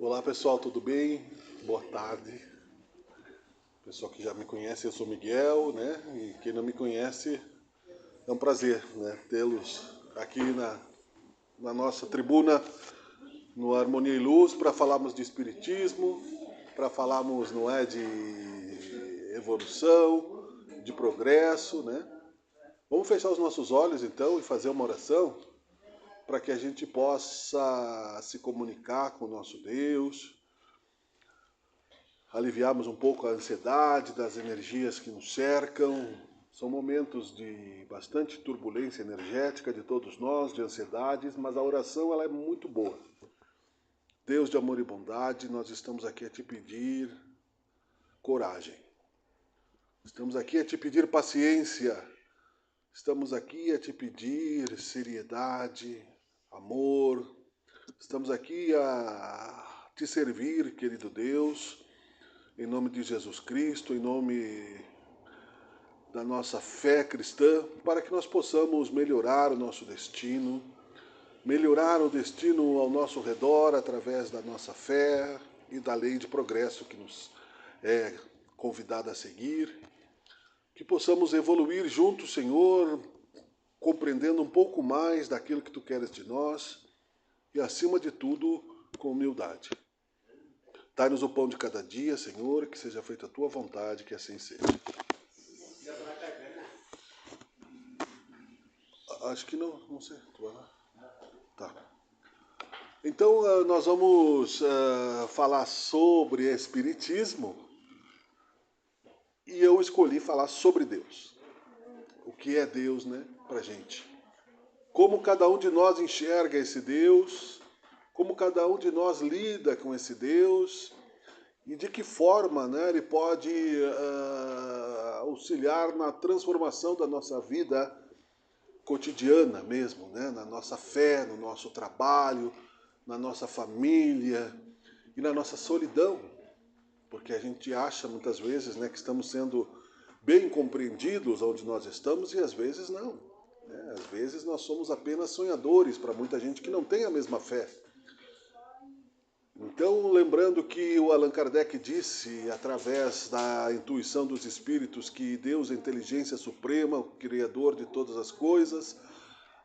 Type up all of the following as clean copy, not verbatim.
Olá pessoal, tudo bem? Boa tarde. Pessoal que já me conhece, eu sou Miguel, né? E quem não me conhece, é um prazer, né? Tê-los aqui na nossa tribuna, no Harmonia e Luz, para falarmos de espiritismo, para falarmos, não é, de evolução, de progresso, né? Vamos fechar os nossos olhos então e fazer uma oração para que a gente possa se comunicar com o nosso Deus, aliviarmos um pouco a ansiedade das energias que nos cercam. São momentos de bastante turbulência energética de todos nós, de ansiedades, mas a oração ela é muito boa. Deus de amor e bondade, nós estamos aqui a te pedir coragem. Estamos aqui a te pedir paciência. Estamos aqui a te pedir seriedade, amor. Estamos aqui a te servir, querido Deus, em nome de Jesus Cristo, em nome da nossa fé cristã, para que nós possamos melhorar o nosso destino, melhorar o destino ao nosso redor através da nossa fé e da lei de progresso que nos é convidada a seguir, que possamos evoluir juntos, Senhor, compreendendo um pouco mais daquilo que Tu queres de nós e, acima de tudo, com humildade. Dai-nos o pão de cada dia, Senhor, que seja feita a Tua vontade, que assim seja. Acho que não sei. Tu vai lá? Tá. Então, nós vamos falar sobre Espiritismo e eu escolhi falar sobre Deus. O que é Deus, né, pra gente? Como cada um de nós enxerga esse Deus, como cada um de nós lida com esse Deus e de que forma, né, ele pode auxiliar na transformação da nossa vida cotidiana mesmo, né, na nossa fé, no nosso trabalho, na nossa família e na nossa solidão, porque a gente acha muitas vezes, né, que estamos sendo bem compreendidos onde nós estamos e às vezes não. Né? Às vezes nós somos apenas sonhadores para muita gente que não tem a mesma fé. Então, lembrando que o Allan Kardec disse, através da intuição dos espíritos, que Deus é a inteligência suprema, o criador de todas as coisas,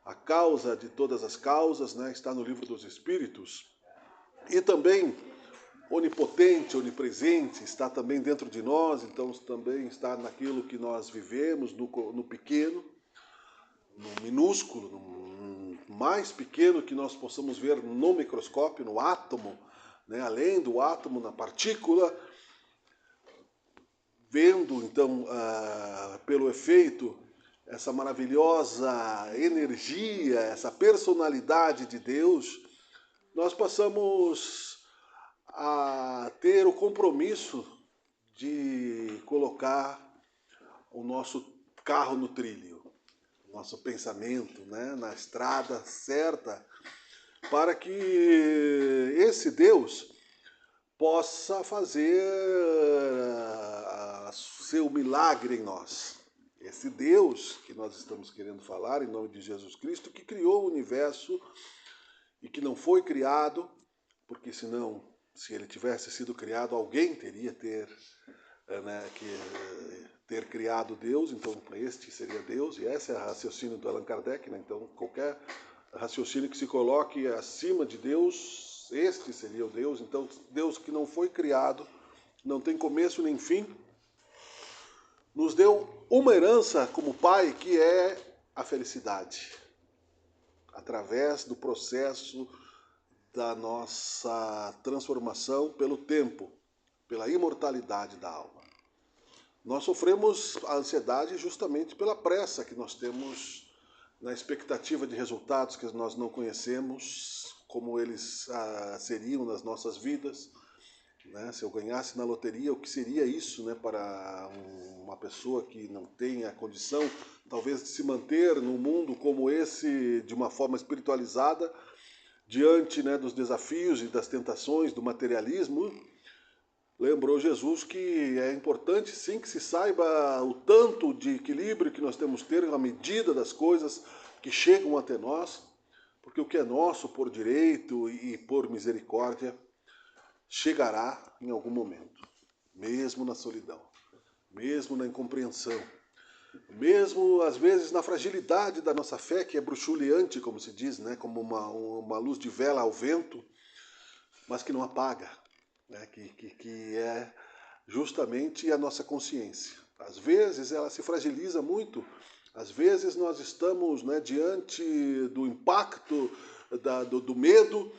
a causa de todas as causas, né, está no livro dos Espíritos. E também onipotente, onipresente, está também dentro de nós, então também está naquilo que nós vivemos, no pequeno, no minúsculo, no mais pequeno que nós possamos ver no microscópio, no átomo, né, além do átomo, na partícula, vendo então pelo efeito essa maravilhosa energia, essa personalidade de Deus, nós passamos a ter o compromisso de colocar o nosso carro no trilho, o nosso pensamento, né, na estrada certa, para que esse Deus possa fazer seu milagre em nós. Esse Deus que nós estamos querendo falar, em nome de Jesus Cristo, que criou o universo e que não foi criado, porque senão, se ele tivesse sido criado, alguém teria ter criado Deus, então este seria Deus, e esse é o raciocínio do Allan Kardec, né? Então qualquer raciocínio que se coloque acima de Deus, este seria o Deus. Então Deus que não foi criado, não tem começo nem fim, nos deu uma herança como Pai, que é a felicidade, através do processo da nossa transformação pelo tempo, pela imortalidade da alma. Nós sofremos a ansiedade justamente pela pressa que nós temos na expectativa de resultados que nós não conhecemos, como eles seriam nas nossas vidas. Né? Se eu ganhasse na loteria, o que seria isso, né, para uma pessoa que não tem a condição, talvez, de se manter num mundo como esse, de uma forma espiritualizada, diante, né, dos desafios e das tentações do materialismo. Lembrou Jesus que é importante sim que se saiba o tanto de equilíbrio que nós temos que ter, a medida das coisas que chegam até nós, porque o que é nosso por direito e por misericórdia chegará em algum momento, mesmo na solidão, mesmo na incompreensão, mesmo às vezes na fragilidade da nossa fé, que é bruxuleante, como se diz, né? Como uma luz de vela ao vento, mas que não apaga, né? Que é justamente a nossa consciência. Às vezes ela se fragiliza muito, às vezes nós estamos, né, diante do impacto do medo,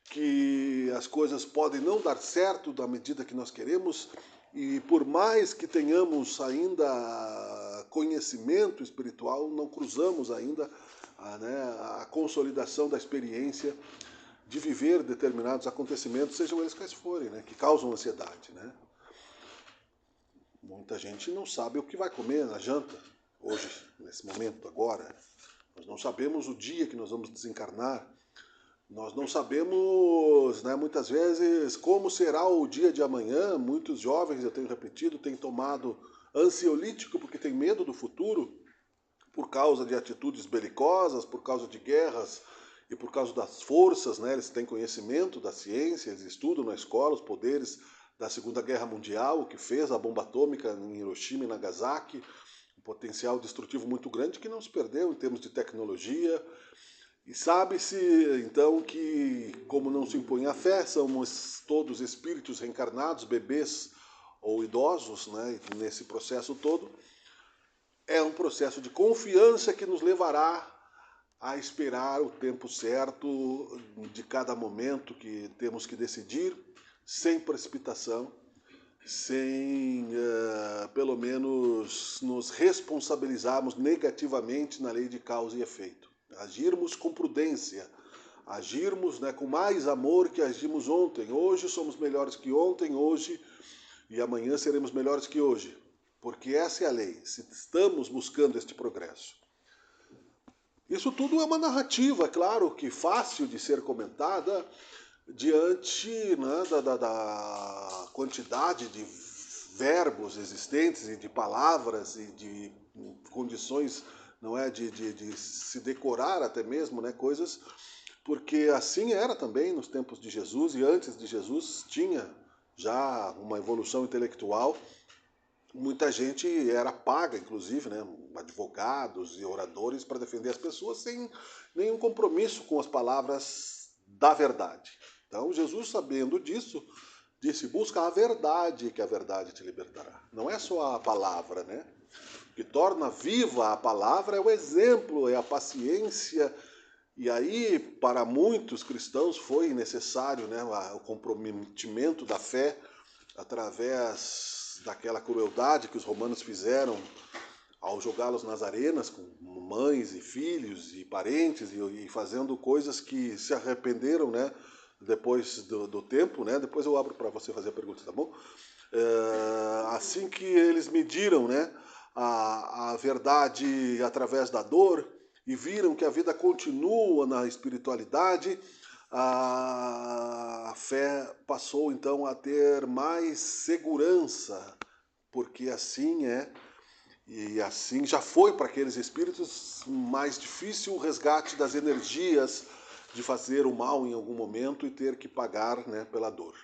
que as coisas podem não dar certo da medida que nós queremos, e por mais que tenhamos ainda conhecimento espiritual, não cruzamos ainda a consolidação da experiência de viver determinados acontecimentos, sejam eles quais forem, né, que causam ansiedade, né? Muita gente não sabe o que vai comer na janta, hoje, nesse momento, agora. Nós não sabemos o dia que nós vamos desencarnar. Nós não sabemos, né, muitas vezes, como será o dia de amanhã. Muitos jovens, eu tenho repetido, têm tomado ansiolítico porque têm medo do futuro, por causa de atitudes belicosas, por causa de guerras e por causa das forças, né? Eles têm conhecimento da ciência, eles estudam na escola os poderes da Segunda Guerra Mundial, o que fez a bomba atômica em Hiroshima e Nagasaki, um potencial destrutivo muito grande que não se perdeu em termos de tecnologia. E sabe-se, então, que, como não se impõe a fé, somos todos espíritos reencarnados, bebês ou idosos, né, nesse processo todo. É um processo de confiança que nos levará a esperar o tempo certo de cada momento que temos que decidir, sem precipitação, sem, pelo menos, nos responsabilizarmos negativamente na lei de causa e efeito. Agirmos com prudência, agirmos, né, com mais amor que agimos ontem. Hoje somos melhores que ontem, hoje e amanhã seremos melhores que hoje. Porque essa é a lei, se estamos buscando este progresso. Isso tudo é uma narrativa, claro, que fácil de ser comentada diante, né, da quantidade de verbos existentes e de palavras e de condições, não é, de se decorar até mesmo, né, coisas, porque assim era também nos tempos de Jesus e antes de Jesus tinha já uma evolução intelectual. Muita gente era paga, inclusive, né, advogados e oradores para defender as pessoas sem nenhum compromisso com as palavras da verdade. Então, Jesus, sabendo disso, disse: busca a verdade, que a verdade te libertará. Não é só a palavra, né? O que torna viva a palavra é o exemplo, é a paciência. E aí, para muitos cristãos, foi necessário, né, o comprometimento da fé através daquela crueldade que os romanos fizeram ao jogá-los nas arenas com mães e filhos e parentes e fazendo coisas que se arrependeram, né, depois do tempo, né? Depois eu abro para você fazer a pergunta, tá bom? Assim que eles mediram, né, a verdade através da dor e viram que a vida continua na espiritualidade, a fé passou então a ter mais segurança, porque assim é, e assim já foi para aqueles espíritos mais difícil o resgate das energias de fazer o mal em algum momento e ter que pagar, né, pela dor.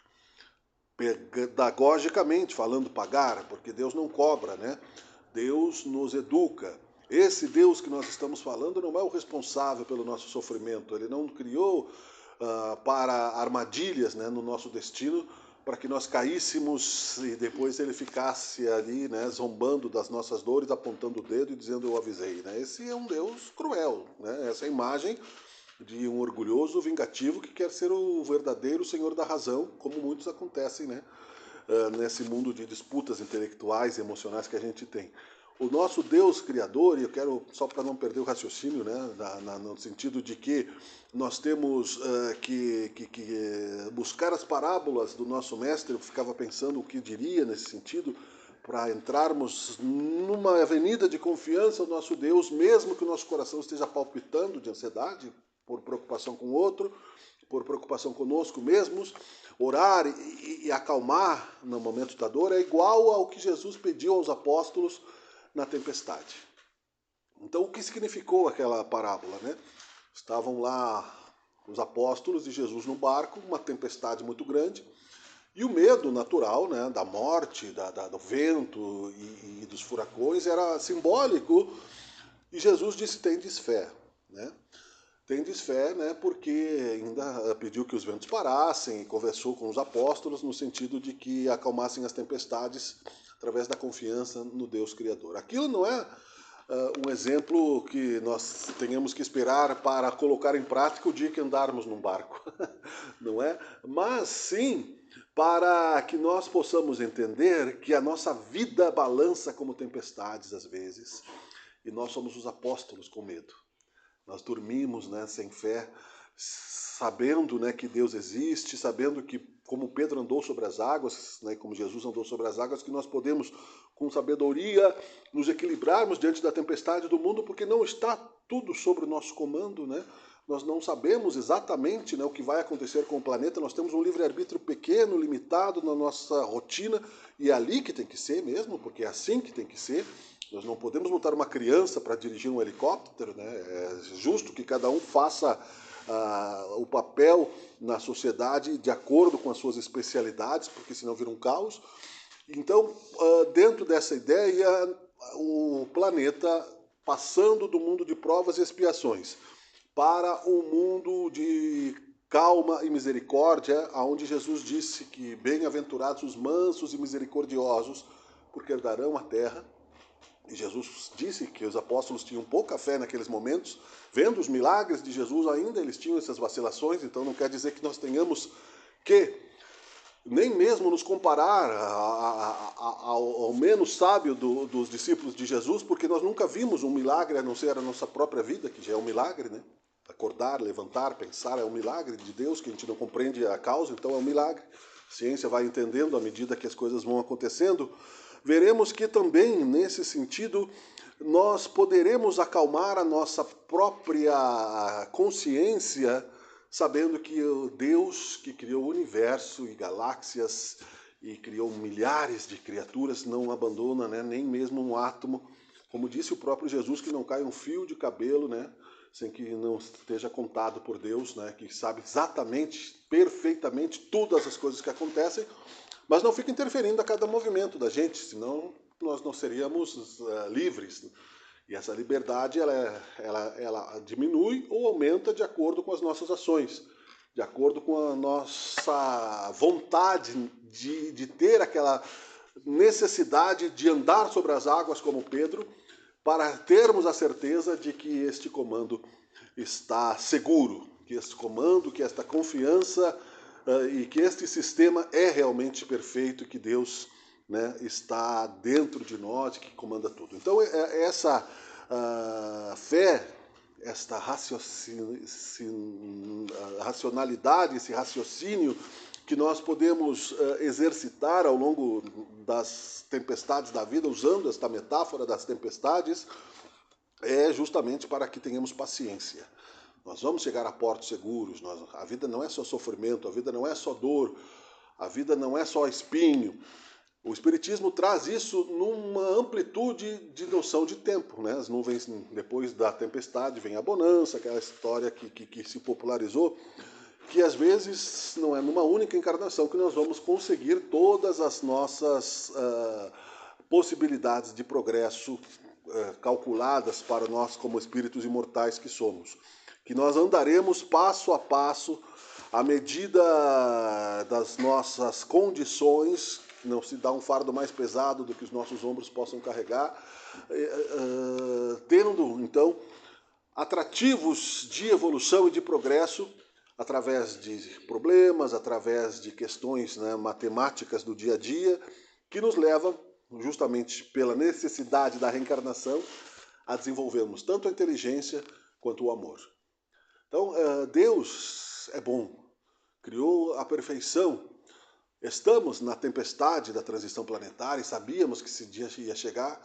Pedagogicamente falando, pagar, porque Deus não cobra, né? Deus nos educa. Esse Deus que nós estamos falando não é o responsável pelo nosso sofrimento. Ele não criou para armadilhas, né, no nosso destino, para que nós caíssemos e depois ele ficasse ali, né, zombando das nossas dores, apontando o dedo e dizendo eu avisei, né? Esse é um Deus cruel, né? Essa é a imagem de um orgulhoso vingativo que quer ser o verdadeiro senhor da razão, como muitos acontecem, né, nesse mundo de disputas intelectuais e emocionais que a gente tem. O nosso Deus Criador, e eu quero, só para não perder o raciocínio, né, no sentido de que nós temos que buscar as parábolas do nosso mestre, eu ficava pensando o que diria nesse sentido, para entrarmos numa avenida de confiança ao nosso Deus, mesmo que o nosso coração esteja palpitando de ansiedade, por preocupação com o outro, por preocupação conosco mesmos. Orar e acalmar no momento da dor é igual ao que Jesus pediu aos apóstolos na tempestade. Então, o que significou aquela parábola, né? Estavam lá os apóstolos e Jesus no barco, uma tempestade muito grande, E o medo natural, né, da morte, do vento e dos furacões era simbólico. E Jesus disse: tendes fé, né? Tendes fé, né? Porque ainda pediu que os ventos parassem e conversou com os apóstolos no sentido de que acalmassem as tempestades através da confiança no Deus Criador. Aquilo não é um exemplo que nós tenhamos que esperar para colocar em prática o dia que andarmos num barco, não é? Mas sim para que nós possamos entender que a nossa vida balança como tempestades às vezes, e nós somos os apóstolos com medo. Nós dormimos, né, sem fé, sabendo, né, que Deus existe, sabendo que, como Pedro andou sobre as águas, né, como Jesus andou sobre as águas, que nós podemos, com sabedoria, nos equilibrarmos diante da tempestade do mundo, porque não está tudo sob o nosso comando, né? Nós não sabemos exatamente, né, o que vai acontecer com o planeta, nós temos um livre-arbítrio pequeno, limitado na nossa rotina, e é ali que tem que ser mesmo, porque é assim que tem que ser. Nós não podemos botar uma criança para dirigir um helicóptero, né? É justo que cada um faça o papel na sociedade de acordo com as suas especialidades, porque senão vira um caos. Então, dentro dessa ideia, o planeta passando do mundo de provas e expiações para um mundo de calma e misericórdia, aonde Jesus disse que bem-aventurados os mansos e misericordiosos, porque herdarão a terra. E Jesus disse que os apóstolos tinham pouca fé naqueles momentos, vendo os milagres de Jesus ainda, eles tinham essas vacilações, então não quer dizer que nós tenhamos que nem mesmo nos comparar ao menos sábio dos discípulos de Jesus, porque nós nunca vimos um milagre a não ser a nossa própria vida, que já é um milagre, né? Acordar, levantar, pensar é um milagre de Deus, que a gente não compreende a causa, então é um milagre. A ciência vai entendendo à medida que as coisas vão acontecendo. Veremos que também, nesse sentido, nós poderemos acalmar a nossa própria consciência, sabendo que o Deus que criou o universo e galáxias e criou milhares de criaturas não abandona, né, nem mesmo um átomo. Como disse o próprio Jesus, que não cai um fio de cabelo, né, sem que não esteja contado por Deus, né, que sabe exatamente, perfeitamente todas as coisas que acontecem, mas não fica interferindo a cada movimento da gente, senão nós não seríamos livres. E essa liberdade ela diminui ou aumenta de acordo com as nossas ações, de acordo com a nossa vontade de ter aquela necessidade de andar sobre as águas como Pedro, para termos a certeza de que este comando está seguro, que este comando, que esta confiança e que este sistema é realmente perfeito, que Deus, né, está dentro de nós, que comanda tudo. Então essa fé, esta racionalidade, esse raciocínio que nós podemos exercitar ao longo das tempestades da vida, usando esta metáfora das tempestades, é justamente para que tenhamos paciência. Nós vamos chegar a portos seguros, a vida não é só sofrimento, a vida não é só dor, a vida não é só espinho. O Espiritismo traz isso numa amplitude de noção de tempo, né? As nuvens, depois da tempestade, vem a bonança, aquela história que se popularizou, que às vezes não é numa única encarnação que nós vamos conseguir todas as nossas possibilidades de progresso calculadas para nós como espíritos imortais que somos. Que nós andaremos passo a passo, à medida das nossas condições, não se dá um fardo mais pesado do que os nossos ombros possam carregar, tendo, então, atrativos de evolução e de progresso, através de problemas, através de questões, né, matemáticas do dia a dia, que nos levam, justamente pela necessidade da reencarnação, a desenvolvermos tanto a inteligência quanto o amor. Então, Deus é bom, criou a perfeição. Estamos na tempestade da transição planetária e sabíamos que esse dia ia chegar,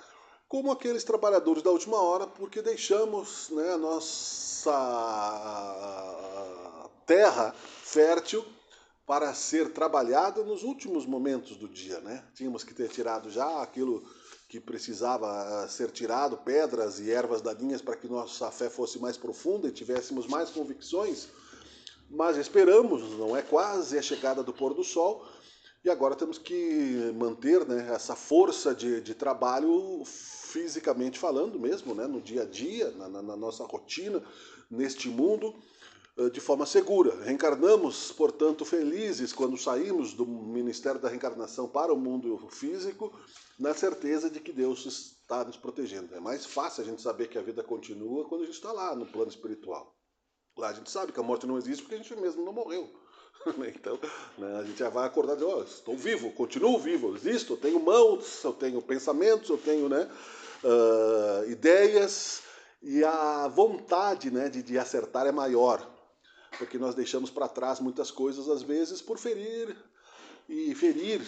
como aqueles trabalhadores da última hora, porque deixamos, né, a nossa terra fértil para ser trabalhada nos últimos momentos do dia, né? Tínhamos que ter tirado já aquilo que precisava ser tirado, pedras e ervas daninhas, para que nossa fé fosse mais profunda e tivéssemos mais convicções, mas esperamos, não é quase a chegada do pôr do sol, E agora temos que manter, né, essa força de trabalho fisicamente falando mesmo, né, no dia a dia, na nossa rotina, neste mundo, de forma segura. Reencarnamos, portanto, felizes quando saímos do ministério da reencarnação para o mundo físico, na certeza de que Deus está nos protegendo. É mais fácil a gente saber que a vida continua quando a gente está lá no plano espiritual. Lá a gente sabe que a morte não existe porque a gente mesmo não morreu. Então, né, a gente já vai acordar de, oh, estou vivo, continuo vivo, eu existo, eu tenho mãos, eu tenho pensamentos, eu tenho, né, ideias, e a vontade, né, de acertar é maior, porque nós deixamos para trás muitas coisas, às vezes, por ferir, e ferir,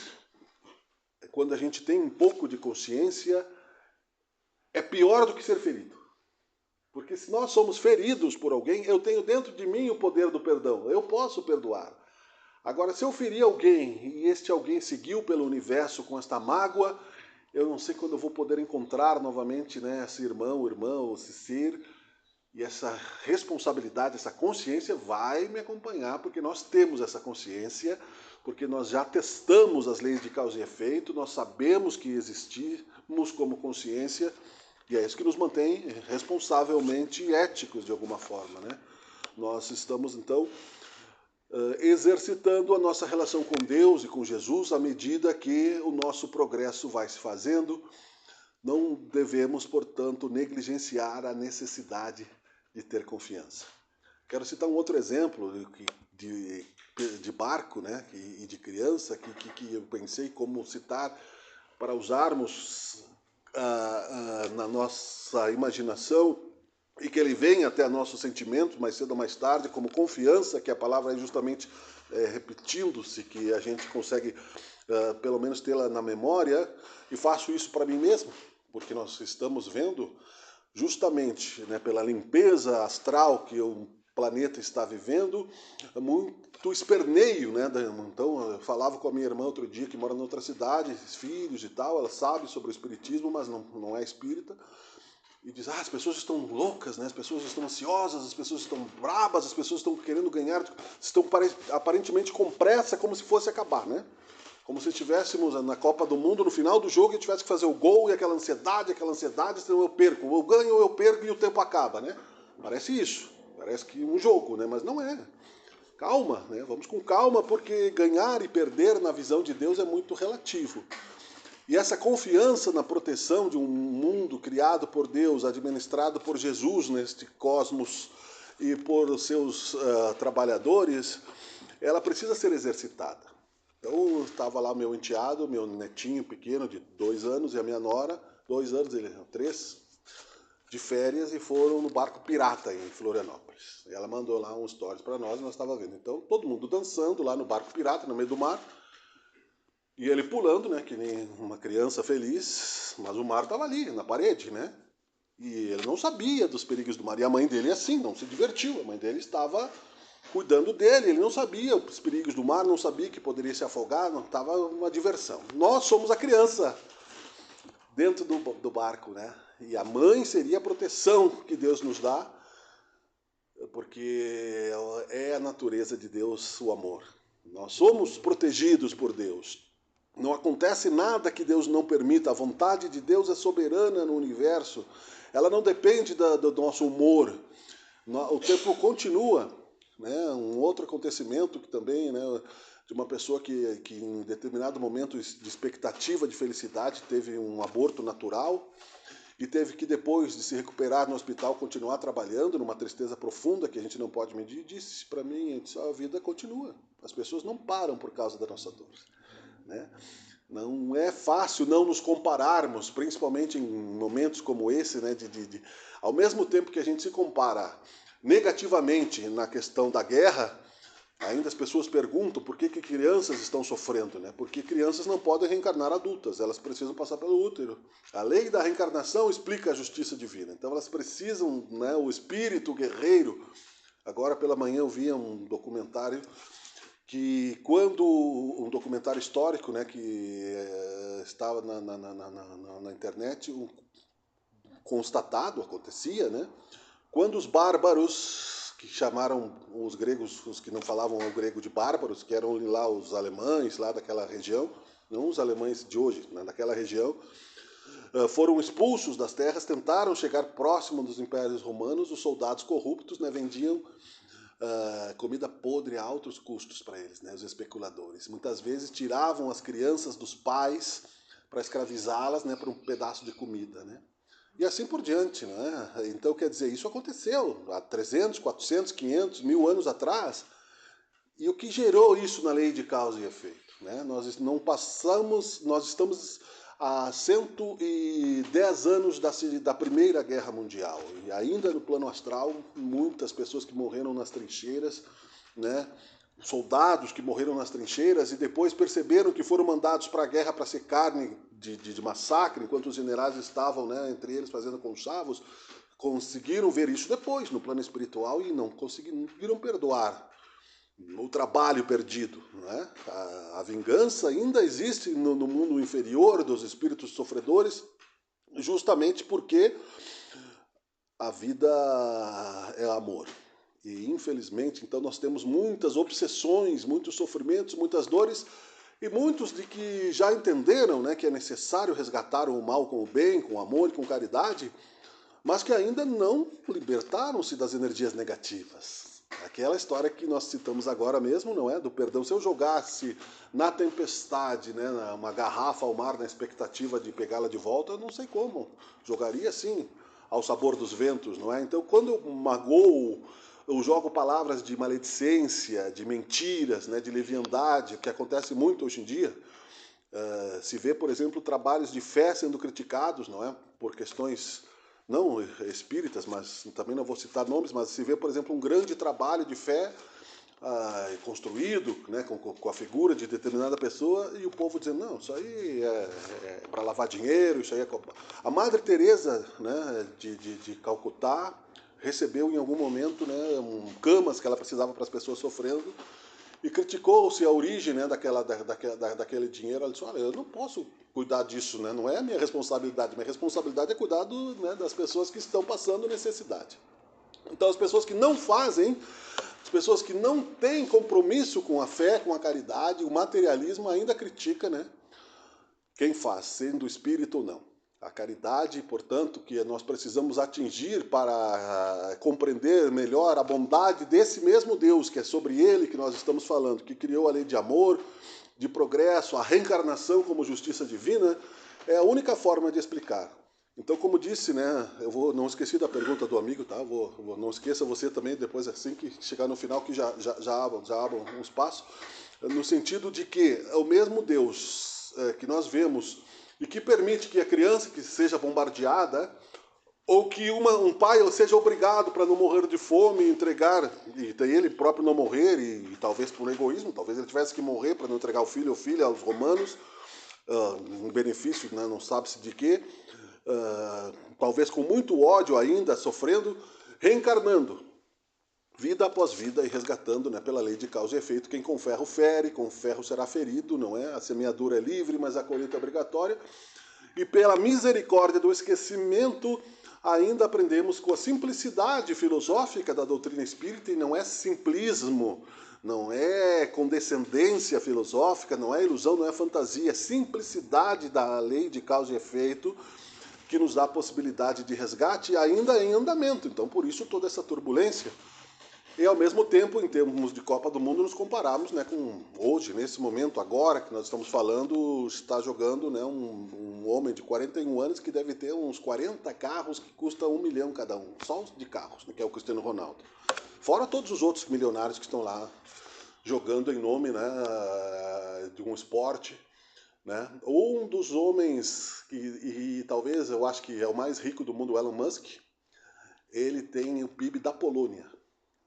quando a gente tem um pouco de consciência, é pior do que ser ferido. Porque se nós somos feridos por alguém, eu tenho dentro de mim o poder do perdão, eu posso perdoar. Agora, se eu ferir alguém e este alguém seguiu pelo universo com esta mágoa, eu não sei quando eu vou poder encontrar novamente, né, esse irmão, irmã, esse ser, e essa responsabilidade, essa consciência vai me acompanhar, porque nós temos essa consciência, porque nós já testamos as leis de causa e efeito, nós sabemos que existimos como consciência, e é isso que nos mantém responsavelmente éticos de alguma forma, né? Nós estamos, então, exercitando a nossa relação com Deus e com Jesus à medida que o nosso progresso vai se fazendo. Não devemos, portanto, negligenciar a necessidade de ter confiança. Quero citar um outro exemplo de barco, né, e de criança que eu pensei como citar para usarmos na nossa imaginação e que ele venha até nosso sentimento mais cedo ou mais tarde, como confiança, que a palavra é justamente repetindo-se, que a gente consegue pelo menos tê-la na memória, e faço isso para mim mesmo, porque nós estamos vendo justamente, né, pela limpeza astral que o planeta está vivendo, muito esperneio, né? Então, eu falava com a minha irmã outro dia, que mora em outra cidade, filhos e tal, ela sabe sobre o espiritismo, mas não é espírita, e diz, as pessoas estão loucas, né? As pessoas estão ansiosas, as pessoas estão brabas, as pessoas estão querendo ganhar, estão aparentemente com pressa, como se fosse acabar, né? Como se estivéssemos na Copa do Mundo, no final do jogo, e tivesse que fazer o gol, e aquela ansiedade, senão eu perco. Eu ganho ou eu perco e o tempo acaba, né? Parece isso, parece que um jogo, né? Mas não é. Calma, né? Vamos com calma, porque ganhar e perder na visão de Deus é muito relativo. E essa confiança na proteção de um mundo criado por Deus, administrado por Jesus neste cosmos e por seus trabalhadores, ela precisa ser exercitada. Então estava lá meu enteado, meu netinho pequeno de 2 anos e a minha nora, 2 anos, ele 3, de férias, e foram no barco pirata em Florianópolis. E ela mandou lá um stories para nós e nós estávamos vendo. Então todo mundo dançando lá no barco pirata, no meio do mar, e ele pulando, né, que nem uma criança feliz, mas o mar estava ali, na parede, né? E ele não sabia dos perigos do mar. E a mãe dele, assim, não se divertiu. A mãe dele estava cuidando dele, ele não sabia os perigos do mar, não sabia que poderia se afogar, não estava uma diversão. Nós somos a criança dentro do barco, né? E a mãe seria a proteção que Deus nos dá, porque é a natureza de Deus o amor. Nós somos protegidos por Deus. Não acontece nada que Deus não permita. A vontade de Deus é soberana no universo. Ela não depende do nosso humor. O tempo continua. Né? Um outro acontecimento que também, né, de uma pessoa que em determinado momento de expectativa de felicidade teve um aborto natural e teve que, depois de se recuperar no hospital, continuar trabalhando numa tristeza profunda que a gente não pode medir, disse para mim, a vida continua. As pessoas não param por causa da nossa dor. Né? Não é fácil não nos compararmos, principalmente em momentos como esse, né, ao mesmo tempo que a gente se compara negativamente na questão da guerra, ainda as pessoas perguntam por que crianças estão sofrendo, né? Porque crianças não podem reencarnar adultas, elas precisam passar pelo útero. A lei da reencarnação explica a justiça divina, então elas precisam, né, o espírito guerreiro. Agora pela manhã eu vi um documentário um documentário histórico, né, que estava na internet, constatado, acontecia, né, quando os bárbaros que chamaram os gregos, os que não falavam o grego, de bárbaros, que eram lá os alemães, lá daquela região, não os alemães de hoje, né, daquela região, foram expulsos das terras, tentaram chegar próximo dos impérios romanos, os soldados corruptos, né, vendiam comida podre a altos custos para eles, né, os especuladores. Muitas vezes tiravam as crianças dos pais para escravizá-las, né, para um pedaço de comida, né? E assim por diante, né? Então, quer dizer, isso aconteceu há 300, 400, 500, 1000 anos atrás. E o que gerou isso na lei de causa e efeito, né? Nós estamos há 110 anos da Primeira Guerra Mundial. E ainda no plano astral, muitas pessoas que morreram nas trincheiras, né? Soldados que morreram nas trincheiras e depois perceberam que foram mandados para a guerra para ser carne de massacre, enquanto os generais estavam, né, entre eles fazendo conchavos, conseguiram ver isso depois no plano espiritual e não conseguiram perdoar o trabalho perdido, né? A vingança ainda existe no mundo inferior dos espíritos sofredores, justamente porque a vida é amor. E infelizmente, então, nós temos muitas obsessões, muitos sofrimentos, muitas dores, e muitos de que já entenderam, né, que é necessário resgatar o mal com o bem, com amor e com caridade, mas que ainda não libertaram-se das energias negativas. Aquela história que nós citamos agora mesmo, não é? Do perdão. Se eu jogasse na tempestade, né, uma garrafa ao mar na expectativa de pegá-la de volta, eu não sei como. Jogaria assim, ao sabor dos ventos, não é? Então, quando eu magoo, eu jogo palavras de maledicência, de mentiras, né, de leviandade, que acontece muito hoje em dia. Se vê, por exemplo, trabalhos de fé sendo criticados, não é? Por questões não espíritas, mas também não vou citar nomes, mas se vê, por exemplo, um grande trabalho de fé construído, né, com a figura de determinada pessoa, e o povo dizendo, não, isso aí é para lavar dinheiro, isso aí é... A Madre Teresa, né, de Calcutá recebeu em algum momento, né, camas que ela precisava para as pessoas sofrendo, e criticou-se a origem, né, daquele dinheiro. Ela disse, olha, eu não posso cuidar disso, né? Não é a minha responsabilidade. Minha responsabilidade é cuidar né, das pessoas que estão passando necessidade. Então, as pessoas que não fazem, as pessoas que não têm compromisso com a fé, com a caridade, o materialismo ainda critica, né, quem faz, sendo espírito ou não. A caridade, portanto, que nós precisamos atingir para compreender melhor a bondade desse mesmo Deus, que é sobre ele que nós estamos falando, que criou a lei de amor, de progresso, a reencarnação como justiça divina, é a única forma de explicar. Então, como disse, né, não esqueci da pergunta do amigo, tá? Não esqueça você também, depois assim que chegar no final, que já abram um espaço, no sentido de que é o mesmo Deus que nós vemos e que permite que a criança que seja bombardeada, ou que um pai seja obrigado para não morrer de fome, entregar, e ele próprio não morrer, e talvez por egoísmo, talvez ele tivesse que morrer para não entregar o filho ou filha aos romanos, um benefício, né, não sabe-se de quê, talvez com muito ódio ainda, sofrendo, reencarnando, vida após vida, e resgatando, né, pela lei de causa e efeito. Quem com ferro fere, com ferro será ferido, não é? A semeadura é livre, mas a colheita é obrigatória. E pela misericórdia do esquecimento, ainda aprendemos com a simplicidade filosófica da doutrina espírita, e não é simplismo, não é condescendência filosófica, não é ilusão, não é fantasia, é simplicidade da lei de causa e efeito, que nos dá a possibilidade de resgate ainda em andamento. Então, por isso, toda essa turbulência. E, ao mesmo tempo, em termos de Copa do Mundo, nos compararmos, né, com hoje, nesse momento, agora que nós estamos falando, está jogando, né, um homem de 41 anos que deve ter uns 40 carros que custam 1 milhão cada um, só de carros, né, que é o Cristiano Ronaldo. Fora todos os outros milionários que estão lá jogando em nome, né, de um esporte. Né? Um dos homens, e talvez eu acho que é o mais rico do mundo, o Elon Musk, ele tem o PIB da Polônia.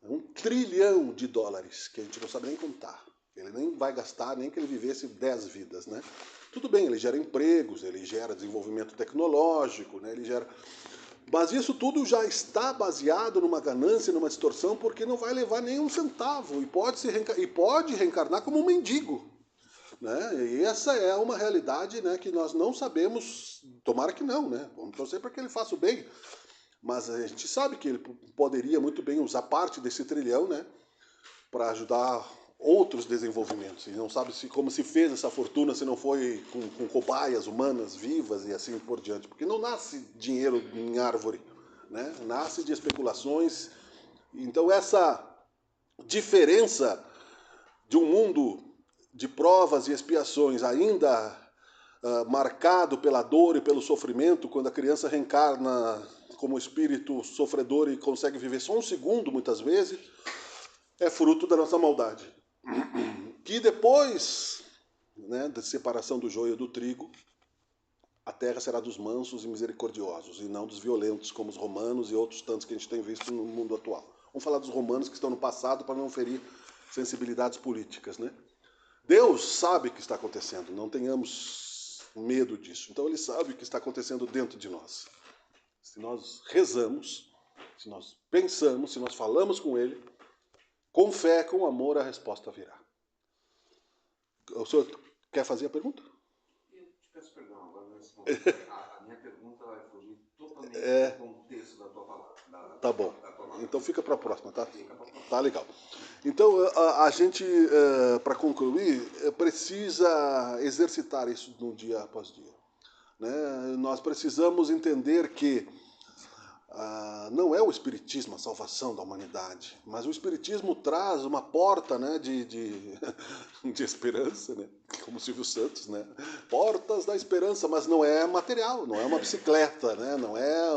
$1 trilhão, que a gente não sabe nem contar. Ele nem vai gastar, nem que ele vivesse 10 vidas, né? Tudo bem, ele gera empregos, ele gera desenvolvimento tecnológico, né? Ele gera... Mas isso tudo já está baseado numa ganância, numa distorção, porque não vai levar nem um centavo e pode reencarnar como um mendigo. Né? E essa é uma realidade, né, que nós não sabemos, tomara que não, né? Vamos torcer para que ele faça o bem. Mas a gente sabe que ele poderia muito bem usar parte desse trilhão, né, para ajudar outros desenvolvimentos. E não sabe como se fez essa fortuna se não foi com cobaias humanas vivas e assim por diante. Porque não nasce dinheiro em árvore, né? Nasce de especulações. Então essa diferença de um mundo de provas e expiações ainda marcado pela dor e pelo sofrimento, quando a criança reencarna como espírito sofredor e consegue viver só um segundo, muitas vezes, é fruto da nossa maldade. Que depois, né, da separação do joio do trigo, a terra será dos mansos e misericordiosos, e não dos violentos, como os romanos e outros tantos que a gente tem visto no mundo atual. Vamos falar dos romanos que estão no passado para não ferir sensibilidades políticas, né? Deus sabe o que está acontecendo, não tenhamos medo disso. Então ele sabe o que está acontecendo dentro de nós. Se nós rezamos, se nós pensamos, se nós falamos com ele, com fé, com amor, a resposta virá. O senhor quer fazer a pergunta? Eu te peço perdão agora nesse momento. A minha pergunta vai fugir totalmente do contexto da tua palavra. Tá bom. Então fica para a próxima, tá? Fica para a próxima. Tá legal. Então a gente, para concluir, precisa exercitar isso no dia após dia. Né? Nós precisamos entender que não é o Espiritismo a salvação da humanidade, mas o Espiritismo traz uma porta, né, de esperança, né, como Silvio Santos, né, portas da esperança, mas não é material, não é uma bicicleta, né, não é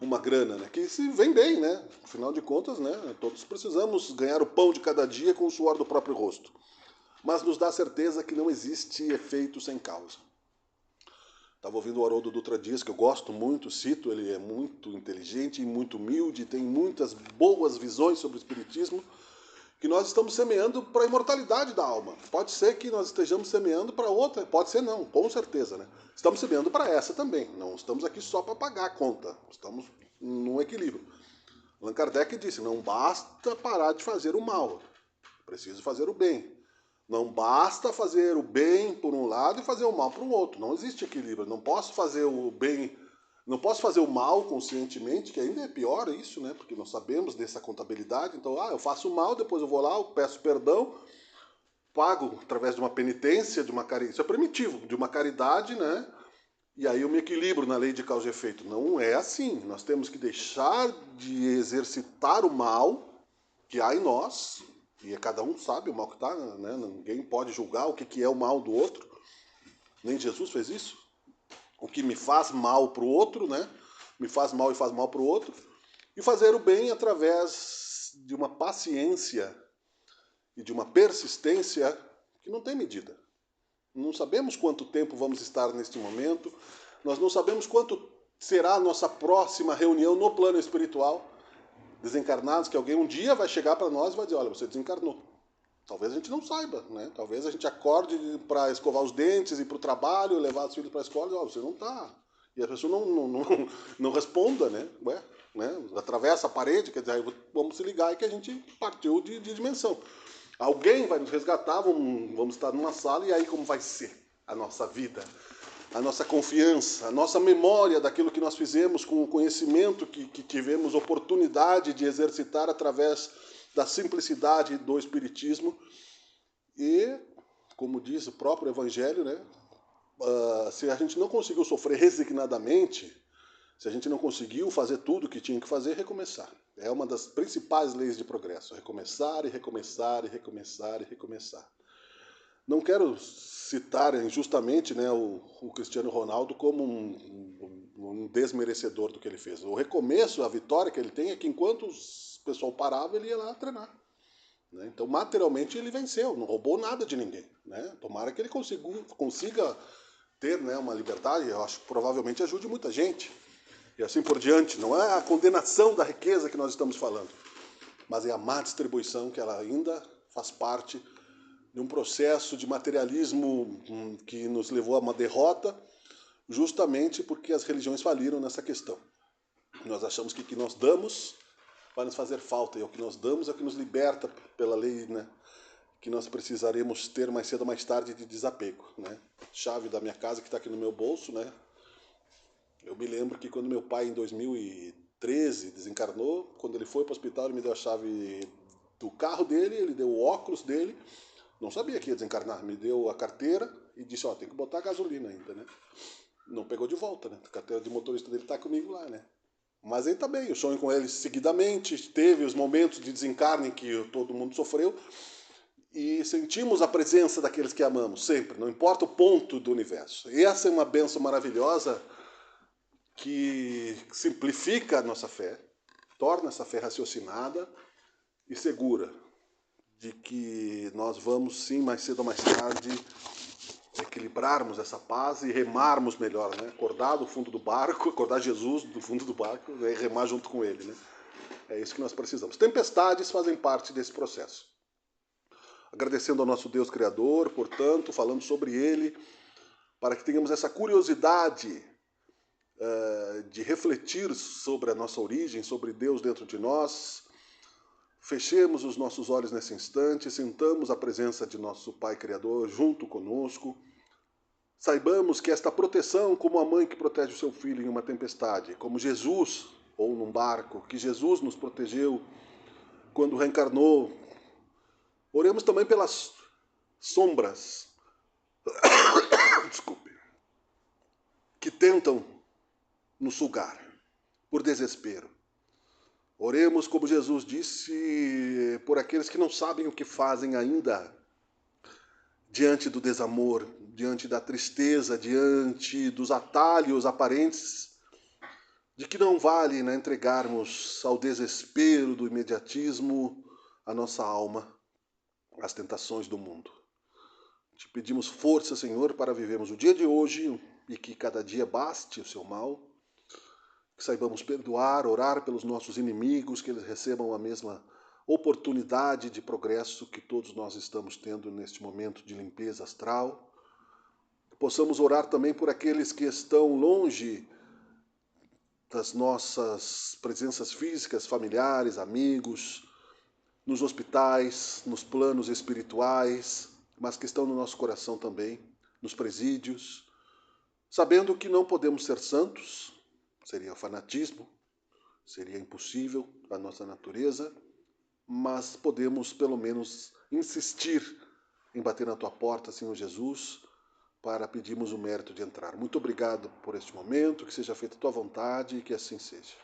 uma grana, né, que se vem bem, né, afinal de contas, né, todos precisamos ganhar o pão de cada dia com o suor do próprio rosto, mas nos dá certeza que não existe efeito sem causa. Estava ouvindo o Haroldo Dutra Dias, que eu gosto muito, cito, ele é muito inteligente e muito humilde, tem muitas boas visões sobre o Espiritismo, que nós estamos semeando para a imortalidade da alma. Pode ser que nós estejamos semeando para outra, pode ser não, com certeza, né? Estamos semeando para essa também, não estamos aqui só para pagar a conta, estamos num equilíbrio. Allan Kardec disse, não basta parar de fazer o mal, preciso fazer o bem. Não basta fazer o bem por um lado e fazer o mal por um outro. Não existe equilíbrio. Não posso fazer o bem, não posso fazer o mal conscientemente, que ainda é pior isso, né? Porque nós sabemos dessa contabilidade. Então, eu faço o mal, depois eu vou lá, eu peço perdão, pago através de uma penitência, de uma caridade. Isso é primitivo, de uma caridade, né? E aí eu me equilibro na lei de causa e efeito. Não é assim. Nós temos que deixar de exercitar o mal que há em nós. E cada um sabe o mal que está, né? Ninguém pode julgar o que é o mal do outro. Nem Jesus fez isso. O que me faz mal para o outro, né? Me faz mal e faz mal para o outro. E fazer o bem através de uma paciência e de uma persistência que não tem medida. Não sabemos quanto tempo vamos estar neste momento. Nós não sabemos quanto será a nossa próxima reunião no plano espiritual. Desencarnados, que alguém um dia vai chegar para nós e vai dizer, olha, você desencarnou. Talvez a gente não saiba, né? Talvez a gente acorde para escovar os dentes, ir para o trabalho, levar os filhos para a escola e dizer, olha, você não está. E a pessoa não responda, né? Ué, né? Atravessa a parede, quer dizer, aí vamos se ligar e que a gente partiu de dimensão. Alguém vai nos resgatar, vamos estar numa sala e aí como vai ser a nossa vida? A nossa confiança, a nossa memória daquilo que nós fizemos com o conhecimento que tivemos oportunidade de exercitar através da simplicidade do Espiritismo. E, como diz o próprio Evangelho, né, se a gente não conseguiu sofrer resignadamente, se a gente não conseguiu fazer tudo o que tinha que fazer, recomeçar. É uma das principais leis de progresso. Recomeçar e recomeçar e recomeçar e recomeçar. Não quero citar injustamente, né, o Cristiano Ronaldo como um desmerecedor do que ele fez. O recomeço, a vitória que ele tem é que enquanto o pessoal parava, ele ia lá treinar. Né? Então, materialmente, ele venceu, não roubou nada de ninguém. Né? Tomara que ele consiga ter, né, uma liberdade, eu acho que provavelmente ajude muita gente. E assim por diante. Não é a condenação da riqueza que nós estamos falando, mas é a má distribuição que ela ainda faz parte de um processo de materialismo que nos levou a uma derrota, justamente porque as religiões faliram nessa questão. Nós achamos que o que nós damos vai nos fazer falta, e o que nós damos é o que nos liberta pela lei, né? Que nós precisaremos ter mais cedo ou mais tarde de desapego. Né? Chave da minha casa que está aqui no meu bolso, né? Eu me lembro que quando meu pai, em 2000 13, desencarnou. Quando ele foi para o hospital, ele me deu a chave do carro dele, ele deu o óculos dele. Não sabia que ia desencarnar. Me deu a carteira e disse, ó, tem que botar gasolina ainda, né? Não pegou de volta, né? A carteira de motorista dele tá comigo lá, né? Mas ele tá bem, eu sonho com ele seguidamente. Teve os momentos de desencarne que todo mundo sofreu. E sentimos a presença daqueles que amamos, sempre, não importa o ponto do universo. E essa é uma bênção maravilhosa que simplifica a nossa fé, torna essa fé raciocinada e segura de que nós vamos sim, mais cedo ou mais tarde, equilibrarmos essa paz e remarmos melhor, né? Acordar do fundo do barco, acordar Jesus do fundo do barco e remar junto com ele, né? É isso que nós precisamos. Tempestades fazem parte desse processo. Agradecendo ao nosso Deus Criador, portanto, falando sobre Ele, para que tenhamos essa curiosidade de refletir sobre a nossa origem, sobre Deus dentro de nós. Fechemos os nossos olhos nesse instante, sintamos a presença de nosso Pai Criador junto conosco. Saibamos que esta proteção, como a mãe que protege o seu filho em uma tempestade, como Jesus, ou num barco, que Jesus nos protegeu quando reencarnou. Oremos também pelas sombras, desculpe, que tentam nos sugar por desespero. Oremos, como Jesus disse, por aqueles que não sabem o que fazem ainda diante do desamor, diante da tristeza, diante dos atalhos aparentes, de que não vale, né, entregarmos ao desespero do imediatismo a nossa alma, às tentações do mundo. Te pedimos força, Senhor, para vivermos o dia de hoje e que cada dia baste o seu mal, que saibamos perdoar, orar pelos nossos inimigos, que eles recebam a mesma oportunidade de progresso que todos nós estamos tendo neste momento de limpeza astral. Que possamos orar também por aqueles que estão longe das nossas presenças físicas, familiares, amigos, nos hospitais, nos planos espirituais, mas que estão no nosso coração também, nos presídios, sabendo que não podemos ser santos, seria fanatismo, seria impossível a nossa natureza, mas podemos pelo menos insistir em bater na tua porta, Senhor Jesus, para pedirmos o mérito de entrar. Muito obrigado por este momento, que seja feita a tua vontade e que assim seja.